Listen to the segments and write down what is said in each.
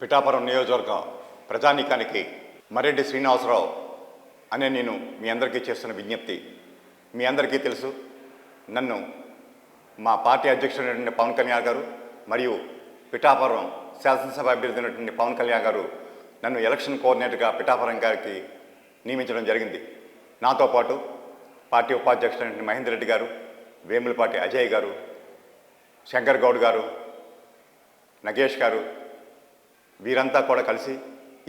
పిఠాపురం నియోజకవర్గ ప్రజానీకానికి మరెడ్డి శ్రీనివాసరావు అనే నేను మీ అందరికీ చేస్తున్న విజ్ఞప్తి. మీ అందరికీ తెలుసు, నన్ను మా పార్టీ అధ్యక్షుడైనటువంటి పవన్ కళ్యాణ్ గారు మరియు పిఠాపురం శాసనసభ అభ్యర్థి అయినటువంటి పవన్ కళ్యాణ్ గారు నన్ను ఎలక్షన్ కోఆర్డినేటర్గా పిఠాపురం గారికి నియమించడం జరిగింది. నాతో పాటు పార్టీ ఉపాధ్యక్షుడైనటువంటి మహేందర్ రెడ్డి గారు, వేములపాటి అజయ్ గారు, శంకర్ గౌడ్ గారు, నగేష్ గారు, వీరంతా కూడా కలిసి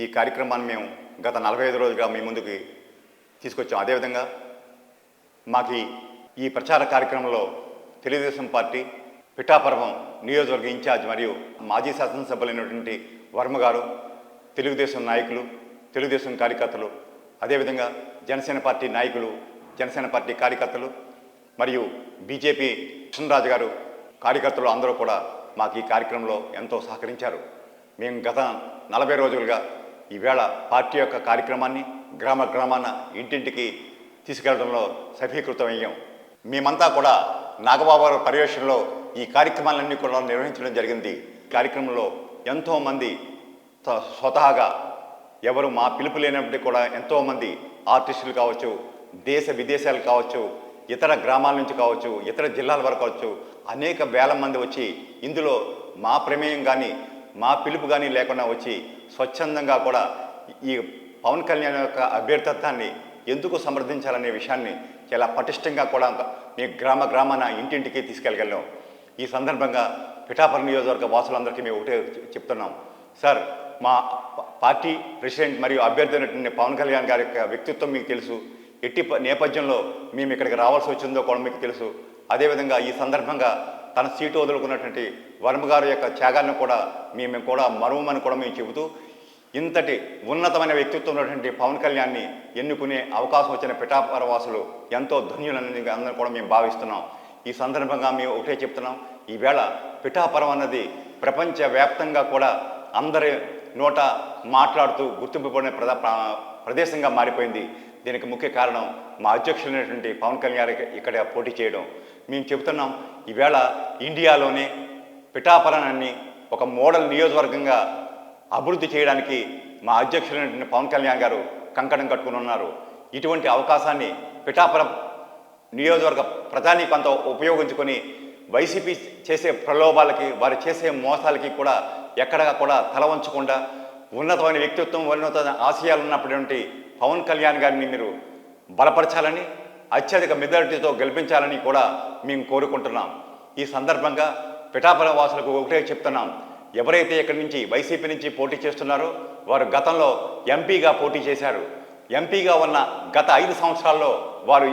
ఈ కార్యక్రమాన్ని మేము గత 45 రోజులుగా మీ ముందుకి తీసుకొచ్చాం. అదేవిధంగా మాకు ఈ ప్రచార కార్యక్రమంలో తెలుగుదేశం పార్టీ పిఠాపురం నియోజకవర్గ ఇన్ఛార్జ్ మరియు మాజీ శాసనసభ్యులైనటువంటి వర్మ గారు, తెలుగుదేశం నాయకులు, తెలుగుదేశం కార్యకర్తలు, అదేవిధంగా జనసేన పార్టీ నాయకులు, జనసేన పార్టీ కార్యకర్తలు మరియు బీజేపీ కృష్ణరాజు గారు కార్యకర్తలు అందరూ కూడా మాకు ఈ కార్యక్రమంలో ఎంతో సహకరించారు. మేము గత 40 రోజులుగా ఈవేళ పార్టీ యొక్క కార్యక్రమాన్ని గ్రామాన ఇంటింటికి తీసుకెళ్లడంలో సఫలీకృతమయ్యాం. మేమంతా కూడా నాగబాబు గారి పర్యవేక్షణలో ఈ కార్యక్రమాలన్నీ కూడా నిర్వహించడం జరిగింది. ఈ కార్యక్రమంలో ఎంతోమంది స్వతహాగా ఎవరు మా పిలుపు లేనప్పటికీ కూడా ఎంతోమంది ఆర్టిస్టులు కావచ్చు, దేశ విదేశాలు కావచ్చు, ఇతర గ్రామాల నుంచి కావచ్చు, ఇతర జిల్లాల వరకు కావచ్చు, అనేక వేల మంది వచ్చి ఇందులో మా ప్రమేయం కానీ మా పిలుపు కానీ లేకుండా వచ్చి స్వచ్ఛందంగా కూడా ఈ పవన్ కళ్యాణ్ యొక్క అభ్యర్థత్వాన్ని ఎందుకు సమర్థించాలనే విషయాన్ని చాలా పటిష్టంగా కూడా మీ గ్రామాన ఇంటింటికి తీసుకెళ్ళగలం. ఈ సందర్భంగా పిఠాపురం నియోజకవర్గ వాసులందరికీ మేము ఒకటే చెప్తున్నాం. సార్, మా పార్టీ ప్రెసిడెంట్ మరియు అభ్యర్థి అయినటువంటి పవన్ కళ్యాణ్ గారి యొక్క వ్యక్తిత్వం మీకు తెలుసు. ఎట్టి నేపథ్యంలో మేము ఇక్కడికి రావాల్సి వచ్చిందో కూడా మీకు తెలుసు. అదేవిధంగా ఈ సందర్భంగా తన సీటు వదులుకున్నటువంటి వర్మ గారి యొక్క త్యాగాన్ని కూడా మేము కూడా మరువమని కూడా మేము చెబుతూ, ఇంతటి ఉన్నతమైన వ్యక్తిత్వం ఉన్నటువంటి పవన్ కళ్యాణ్ని ఎన్నుకునే అవకాశం వచ్చిన పిఠాపుర వాసులు ఎంతో ధన్యులని అందరూ కూడా మేము భావిస్తున్నాం. ఈ సందర్భంగా మేము ఒకటే చెప్తున్నాం, ఈవేళ పిఠాపురం అన్నది ప్రపంచవ్యాప్తంగా కూడా అందరి నోట మాట్లాడుతూ గుర్తింపు పడిన ప్రదేశంగా మారిపోయింది. దీనికి ముఖ్య కారణం మా అధ్యక్షులైనటువంటి పవన్ కళ్యాణ్ ఇక్కడ పోటీ చేయడం. మేము చెబుతున్నాం, ఈవేళ ఇండియాలోనే పిఠాపురాన్ని ఒక మోడల్ నియోజకవర్గంగా అభివృద్ధి చేయడానికి మా అధ్యక్షులైనటువంటి పవన్ కళ్యాణ్ గారు కంకణం కట్టుకుని ఉన్నారు. ఇటువంటి అవకాశాన్ని పిఠాపురం నియోజకవర్గ ప్రధానికంతా ఉపయోగించుకొని వైసీపీ చేసే ప్రలోభాలకి, వారు చేసే మోసాలకి కూడా ఎక్కడా కూడా తల వంచకుండా ఉన్నతమైన వ్యక్తిత్వం, ఉన్నతమైన ఆశయాలు ఉన్నటువంటి పవన్ కళ్యాణ్ గారిని మీరు బలపరచాలని, అత్యధిక మెజారిటీతో గెలిపించాలని కూడా మేము కోరుకుంటున్నాం. ఈ సందర్భంగా పిఠాపురం వాసులకు ఒకటే చెప్తున్నాం, ఎవరైతే ఇక్కడి నుంచి వైసీపీ నుంచి పోటీ చేస్తున్నారో వారు గతంలో ఎంపీగా పోటీ చేశారు. ఎంపీగా ఉన్న గత 5 సంవత్సరాల్లో వారు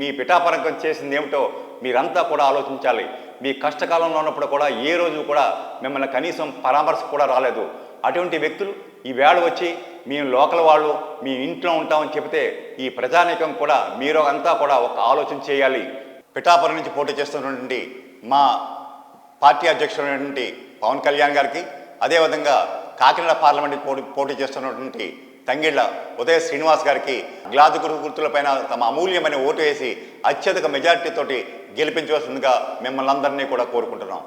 మీ పిఠాపురం చేసింది ఏమిటో మీరంతా కూడా ఆలోచించాలి. మీ కష్టకాలంలో ఉన్నప్పుడు కూడా ఏ రోజు కూడా మిమ్మల్ని కనీసం పరామర్శ కూడా రాలేదు. అటువంటి వ్యక్తులు ఈవేళ వచ్చి మేము లోకల్ వాళ్ళు మీ ఇంట్లో ఉంటామని చెబితే ఈ ప్రజానీకం కూడా మీరు అంతా కూడా ఒక ఆలోచన చేయాలి. పిఠాపురం నుంచి పోటీ చేస్తున్నటువంటి మా పార్టీ అధ్యక్షుడైనటువంటి పవన్ కళ్యాణ్ గారికి, అదేవిధంగా కాకినాడ పార్లమెంట్ పోటీ చేస్తున్నటువంటి తంగిళ్ళ ఉదయ శ్రీనివాస్ గారికి గ్లాసు గుర్తులపైన తమ అమూల్యమైన ఓటు వేసి అత్యధిక మెజారిటీతోటి గెలిపించవలసిందిగా మిమ్మల్ని అందరినీ కూడా కోరుకుంటున్నాం.